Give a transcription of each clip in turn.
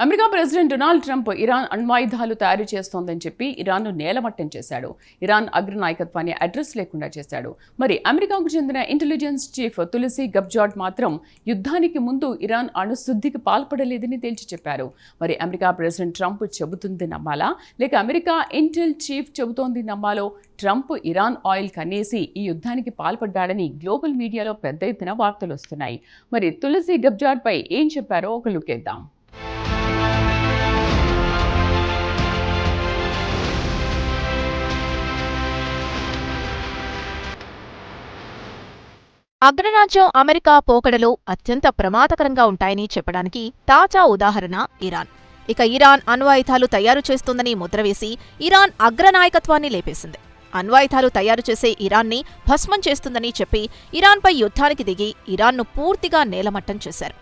America president Donald Trump Iran అణ్వాయుధాలు తయారు చేస్తోందని చెప్పి ఇరాన్ను నేలమట్టం చేశాడు. ఇరాన్ అగ్రనాయకత్వాన్ని అడ్రస్ లేకుండా చేశాడు. మరి అమెరికాకు చెందిన ఇంటెలిజెన్స్ చీఫ్ తులసి గబ్జాట్ మాత్రం యుద్ధానికి ముందు ఇరాన్ అణుశుద్ధికి పాల్పడలేదని తేల్చి చెప్పారు. మరి అమెరికా ప్రెసిడెంట్ ట్రంప్ చెబుతుంది నమ్మాలా, లేక అమెరికా ఇంటెల్ చీఫ్ చెబుతోంది నమ్మాలో? ట్రంప్ ఇరాన్ ఆయిల్ కనేసి ఈ యుద్ధానికి పాల్పడ్డాడని గ్లోబల్ మీడియాలో పెద్ద ఎత్తున వార్తలు వస్తున్నాయి. మరి తులసి గబ్జాట్ పై ఏం చెప్పారో ఒక లుక్ ఇద్దాం. అగ్రరాజ్యం అమెరికా పోకడలు అత్యంత ప్రమాదకరంగా ఉంటాయని చెప్పడానికి తాజా ఉదాహరణ ఇరాన్. ఇక ఇరాన్ అణ్వాయుధాలు తయారు చేస్తుందని ముద్రవేసి ఇరాన్ అగ్రనాయకత్వాన్ని లేపేసింది. అణ్వాయుధాలు తయారు చేసే ఇరాన్ని భస్మం చేస్తుందని చెప్పి ఇరాన్పై యుద్ధానికి దిగి ఇరాన్ను పూర్తిగా నేలమట్టం చేశారు.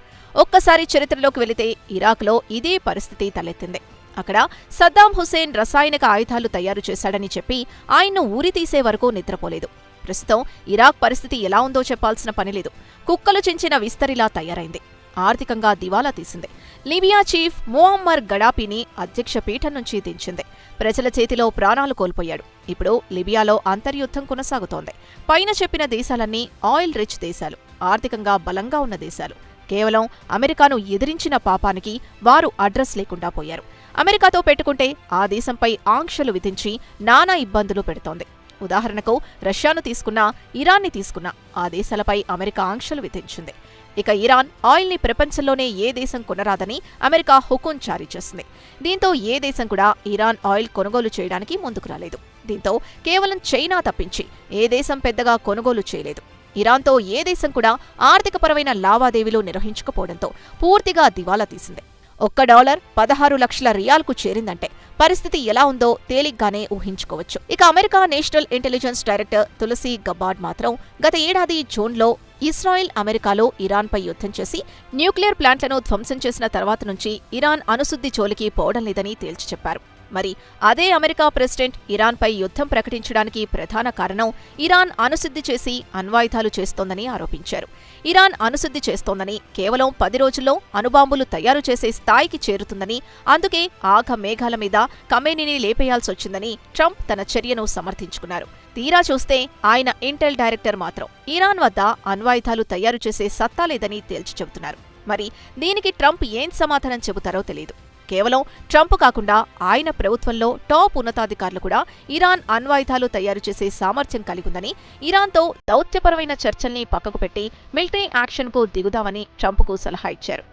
ఒక్కసారి చరిత్రలోకి వెళితే ఇరాక్లో ఇదే పరిస్థితి తలెత్తింది. అక్కడ సద్దాం హుసేన్ రసాయనిక ఆయుధాలు తయారు చేశాడని చెప్పి ఆయన్ను ఊరితీసే వరకు నిద్రపోలేదు. ప్రస్తుతం ఇరాక్ పరిస్థితి ఎలా ఉందో చెప్పాల్సిన పనిలేదు. కుక్కలు చించిన విస్తరిలా తయారైంది. ఆర్థికంగా దివాలా తీసింది. లిబియా చీఫ్ ముఅమ్మర్ గడాఫీని అధ్యక్ష పీఠం నుంచి దించింది. ప్రజల చేతిలో ప్రాణాలు కోల్పోయాడు. ఇప్పుడు లిబియాలో అంతర్యుద్ధం కొనసాగుతోంది. పైన చెప్పిన దేశాలన్నీ ఆయిల్ రిచ్ దేశాలు, ఆర్థికంగా బలంగా ఉన్న దేశాలు. కేవలం అమెరికాను ఎదిరించిన పాపానికి వారు అడ్రస్ లేకుండా పోయారు. అమెరికాతో పెట్టుకుంటే ఆ దేశంపై ఆంక్షలు విధించి నానా ఇబ్బందులు పెడుతోంది. ఉదాహరణకు రష్యాను తీసుకున్నా, ఇరాన్ని తీసుకున్నా ఆ దేశాలపై అమెరికా ఆంక్షలు విధించింది. ఇక ఇరాన్ ఆయిల్ని ప్రపంచంలోనే ఏ దేశం కొనరాదని అమెరికా హుకుం జారీ చేసింది. దీంతో ఏ దేశం కూడా ఇరాన్ ఆయిల్ కొనుగోలు చేయడానికి ముందుకు రాలేదు. దీంతో కేవలం చైనా తప్పించి ఏ దేశం పెద్దగా కొనుగోలు చేయలేదు. ఇరాన్తో ఏ దేశం కూడా ఆర్థికపరమైన లావాదేవీలు నిర్వహించకపోవడంతో పూర్తిగా దివాలా తీసింది. $1 16 లక్షల రియాల్కు చేరిందంటే పరిస్థితి ఎలా ఉందో తేలిగ్గానే ఊహించుకోవచ్చు. ఇక America national intelligence director Tulsi Gabbard మాత్రం గత ఏడాది జూన్లో ఇస్రాయెల్ అమెరికాలో ఇరాన్పై యుద్ధం చేసి న్యూక్లియర్ ప్లాంట్లను ధ్వంసం చేసిన తర్వాత నుంచి ఇరాన్ అణుశుద్ధి జోలికి పోవడం లేదని తేల్చి చెప్పారు. మరి అదే అమెరికా ప్రెసిడెంట్ ఇరాన్పై యుద్ధం ప్రకటించడానికి ప్రధాన కారణం ఇరాన్ అణుశుద్ధి చేసి అణ్వాయుధాలు చేస్తోందని ఆరోపించారు. ఇరాన్ అణుశుద్ధి చేస్తోందని, కేవలం 10 రోజుల్లో అణుబాంబులు తయారు చేసే స్థాయికి చేరుతుందని, అందుకే ఆఘ మేఘాల మీద ఖమేనీని లేపేయాల్సొచ్చిందని ట్రంప్ తన చర్యను సమర్థించుకున్నారు. తీరా చూస్తే ఆయన ఇంటెల్ డైరెక్టర్ మాత్రం ఇరాన్ వద్ద అణ్వాయుధాలు తయారు చేసే సత్తా లేదని తేల్చి చెబుతున్నారు. మరి దీనికి ట్రంప్ ఏం సమాధానం చెబుతారో తెలియదు. కేవలం ట్రంప్ కాకుండా ఆయన ప్రభుత్వంలో టాప్ ఉన్నతాధికారులు కూడా ఇరాన్ అణ్వాయుధాలు తయారు చేసే సామర్థ్యం కలిగుందని, ఇరాన్తో దౌత్యపరమైన చర్చల్ని పక్కకు పెట్టి మిలిటరీ యాక్షన్కు దిగుదామని ట్రంప్కు సలహా ఇచ్చారు.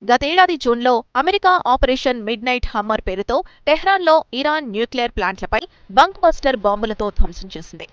గతేడాది జూన్లో America operation mid night hammer పేరుతో టెహ్రాన్లో ఇరాన్ న్యూక్లియర్ ప్లాంట్లపై బంక్ బస్టర్ బాంబులతో ధ్వంసం చేసింది.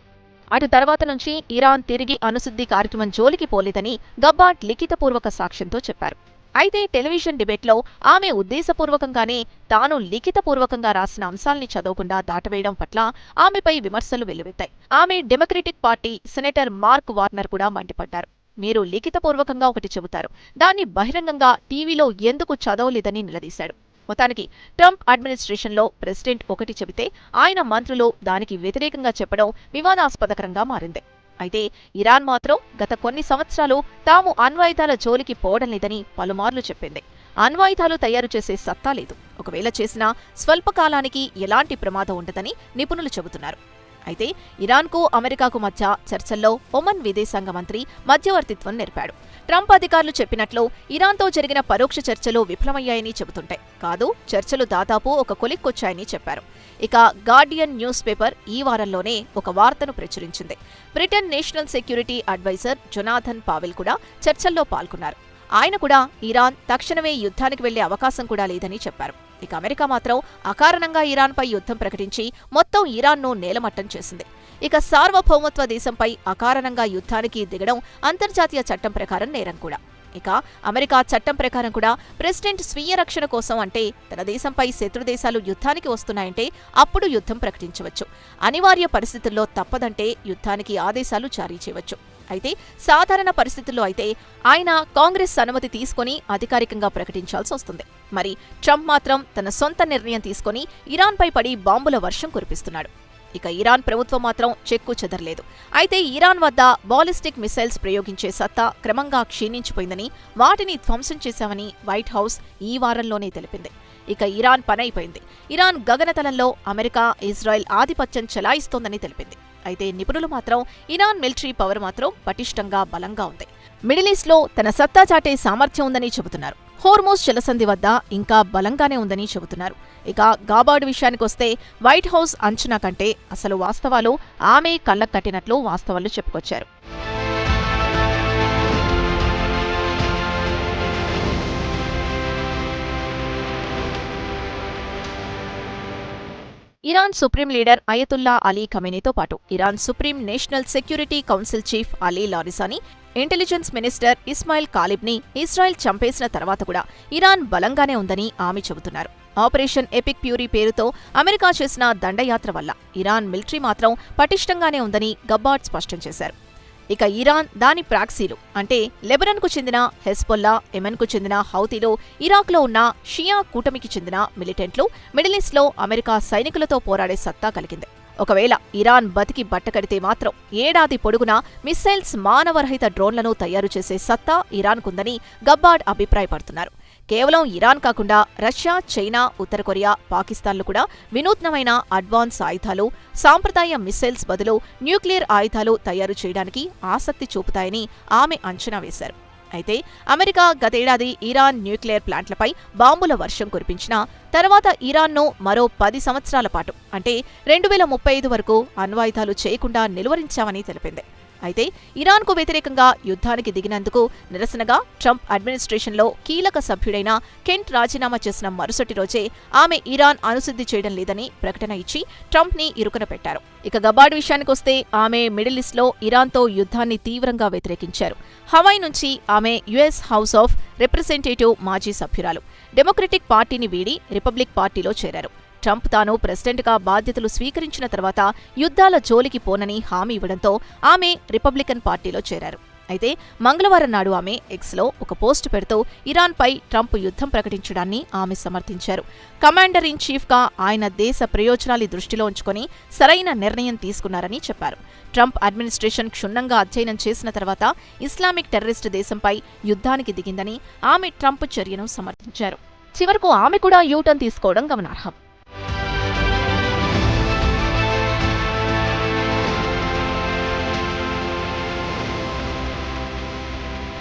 అటు తర్వాత నుంచి ఇరాన్ తిరిగి అణుశుద్ధి కార్యక్రమం జోలికి పోలేదని గబ్బార్డ్ లిఖితపూర్వక సాక్ష్యంతో చెప్పారు. అయితే టెలివిజన్ డిబేట్లో ఆమె ఉద్దేశపూర్వకంగానే తాను లిఖితపూర్వకంగా రాసిన అంశాల్ని చదవకుండా దాటవేయడం పట్ల ఆమెపై విమర్శలు వెల్లువెత్తాయి. ఆమె democratic party senator mark Warner కూడా మండిపడ్డారు. మీరు లిఖితపూర్వకంగా ఒకటి చెబుతారు, దాన్ని బహిరంగంగా టీవీలో ఎందుకు చదవలేదని నిలదీశాడు. మొత్తానికి ట్రంప్ అడ్మినిస్ట్రేషన్లో ప్రెసిడెంట్ ఒకటి చెబితే ఆయన మంత్రులు దానికి వ్యతిరేకంగా చెప్పడం వివాదాస్పదకరంగా మారింది. అయితే ఇరాన్ మాత్రం గత కొన్ని సంవత్సరాలు తాము అణ్వాయుధాల జోలికి పోవడం లేదని పలుమార్లు చెప్పింది. అణ్వాయుధాలు తయారు చేసే సత్తా లేదు. ఒకవేళ చేసినా స్వల్పకాలానికి ఎలాంటి ప్రమాదం ఉండదని నిపుణులు చెబుతున్నారు. అయితే ఇరాన్కు అమెరికాకు మధ్య చర్చల్లో ఒమన్ విదేశాంగ మంత్రి మధ్యవర్తిత్వం నెరపాడు. ట్రంప్ అధికారులు చెప్పినట్లు ఇరాన్తో జరిగిన పరోక్ష చర్చలు విఫలమయ్యాయని చెబుతుంటే కాదు, చర్చలు దాదాపు ఒక కొలిక్కొచ్చాయని చెప్పారు. ఇక గార్డియన్ న్యూస్ పేపర్ ఈ వారంలోనే ఒక వార్తను ప్రచురించింది. Britain national security adviser Jonathan Powell కూడా చర్చల్లో పాల్గొన్నారు. ఆయన కూడా ఇరాన్ తక్షణమే యుద్ధానికి వెళ్లే అవకాశం కూడా లేదని చెప్పారు. ఇక అమెరికా మాత్రం అకారణంగా ఇరాన్పై యుద్ధం ప్రకటించి మొత్తం ఇరాన్ను నేలమట్టం చేసింది. ఇక సార్వభౌమత్వ దేశంపై అకారణంగా యుద్ధానికి దిగడం అంతర్జాతీయ చట్టం ప్రకారం నేరం కూడా. ఇక అమెరికా చట్టం ప్రకారం కూడా ప్రెసిడెంట్ స్వీయ రక్షణ కోసం, అంటే తన దేశంపై శత్రుదేశాలు యుద్ధానికి వస్తున్నాయంటే అప్పుడు యుద్ధం ప్రకటించవచ్చు. అనివార్య పరిస్థితుల్లో తప్పదంటే యుద్ధానికి ఆదేశాలు జారీ చేయవచ్చు. అయితే సాధారణ పరిస్థితుల్లో అయితే ఆయన కాంగ్రెస్ అనుమతి తీసుకుని అధికారికంగా ప్రకటించాల్సి వస్తుంది. మరి ట్రంప్ మాత్రం తన సొంత నిర్ణయం తీసుకుని ఇరాన్పై పడి బాంబుల వర్షం కురిపిస్తున్నాడు. ఇక ఇరాన్ ప్రభుత్వం మాత్రం చెక్కు చెదరలేదు. అయితే ఇరాన్ వద్ద బాలిస్టిక్ మిసైల్స్ ప్రయోగించే సత్తా క్రమంగా క్షీణించిపోయిందని, వాటిని ధ్వంసం చేశామని వైట్ హౌస్ ఈ వారంలోనే తెలిపింది. ఇక ఇరాన్ పనైపోయింది. ఇరాన్ గగనతలంలో అమెరికా, ఇజ్రాయెల్ ఆధిపత్యం చెలాయిస్తోందని తెలిపింది. అయితే నిపుణులు మాత్రం ఇరాన్ మిలిటరీ పవర్ మాత్రం పటిష్టంగా బలంగా ఉంది. మిడిల్ ఈస్ట్లో తన సత్తా చాటే సామర్థ్యం ఉందని చెబుతున్నారు. హోర్మోజ్ జలసంధి వద్ద ఇంకా బలంగానే ఉందని చెబుతున్నారు. ఇక గాబార్డ్ విషయానికొస్తే వైట్ హౌస్ అంచనా కంటే అసలు వాస్తవాలు ఆమె కళ్ళకు కట్టినట్లు వాస్తవాలు చెప్పుకొచ్చారు. Iran supreme leader Ayatollah Ali ఖమేనీతో పాటు Iran supreme national security council chief Ali Larijani, intelligence minister Ismail కాలిబ్ని ఇజ్రాయెల్ చంపేసిన తర్వాత కూడా ఇరాన్ బలంగానే ఉందని ఆమె చెబుతున్నారు. ఆపరేషన్ ఎపిక్ ప్యూరీ పేరుతో అమెరికా చేసిన దండయాత్ర వల్ల ఇరాన్ మిలిటరీ మాత్రం పటిష్టంగానే ఉందని గబ్బార్డ్ స్పష్టం చేశారు. ఇక ఇరాన్, దాని ప్రాక్సీలు అంటే లెబనాన్కు చెందిన హెజ్బొల్లా, యెమెన్కు చెందిన హౌతీలు, ఇరాక్లో ఉన్న షియా కూటమికి చెందిన మిలిటెంట్లు మిడిల్ ఈస్ట్లో అమెరికా సైనికులతో పోరాడే సత్తా కలిగింది. ఒకవేళ ఇరాన్ బతికి బట్టకడితే మాత్రం ఏడాది పొడుగునా మిస్సైల్స్, మానవరహిత డ్రోన్లను తయారు చేసే సత్తా ఇరాన్కుందని గబ్బార్డ్ అభిప్రాయపడుతున్నారు. కేవలం ఇరాన్ కాకుండా రష్యా, చైనా, ఉత్తర కొరియా, పాకిస్తాన్లు కూడా వినూత్నమైన అడ్వాన్స్ ఆయుధాలు, సాంప్రదాయ మిస్సైల్స్ బదులు న్యూక్లియర్ ఆయుధాలు తయారు చేయడానికి ఆసక్తి చూపుతాయని ఆమె అంచనా వేశారు. అయితే అమెరికా గతేడాది ఇరాన్ న్యూక్లియర్ ప్లాంట్లపై బాంబుల వర్షం కురిపించినా తర్వాత ఇరాన్ను మరో 10 సంవత్సరాల పాటు అంటే 2035 వరకు అణ్వాయుధాలు చేయకుండా నిలువరించామని తెలిపింది. అయితే ఇరాన్కు వ్యతిరేకంగా యుద్ధానికి దిగినందుకు నిరసనగా ట్రంప్ అడ్మినిస్ట్రేషన్లో కీలక సభ్యుడైన కెంట్ రాజీనామా చేసిన మరుసటి రోజే ఆమె ఇరాన్ అణుశుద్ధి చేయడం లేదని ప్రకటన ఇచ్చి ట్రంప్ని ఇరుకున పెట్టారు. ఇక గబార్డ్ విషయానికొస్తే ఆమె మిడిల్ ఈస్ట్లో ఇరాన్తో యుద్ధాన్ని తీవ్రంగా వ్యతిరేకించారు. హవాయి నుంచి ఆమె యుఎస్ హౌస్ ఆఫ్ రిప్రజెంటేటివ్ మాజీ సభ్యురాలు. డెమోక్రటిక్ పార్టీని వీడి రిపబ్లిక్ పార్టీలో చేరారు. ట్రంప్ తాను ప్రెసిడెంట్గా బాధ్యతలు స్వీకరించిన తర్వాత యుద్ధాల జోలికి పోనని హామీ ఇవ్వడంతో ఆమె రిపబ్లికన్ పార్టీలో చేరారు. అయితే మంగళవారం నాడు ఆమె ఎక్స్లో ఒక పోస్టు పెడుతూ ఇరాన్పై ట్రంప్ యుద్ధం ప్రకటించడాన్ని ఆమె సమర్థించారు. కమాండర్ ఇన్ చీఫ్గా ఆయన దేశ ప్రయోజనాలు దృష్టిలో ఉంచుకొని సరైన నిర్ణయం తీసుకున్నారని చెప్పారు. ట్రంప్ అడ్మినిస్ట్రేషన్ క్షుణ్ణంగా అధ్యయనం చేసిన తర్వాత ఇస్లామిక్ టెర్రరిస్ట్ దేశంపై యుద్ధానికి దిగిందని ఆమె ట్రంప్ చర్యను సమర్థించారు. చివరకు ఆమె కూడా యూటర్న్ తీసుకోవడం గమనార్హం.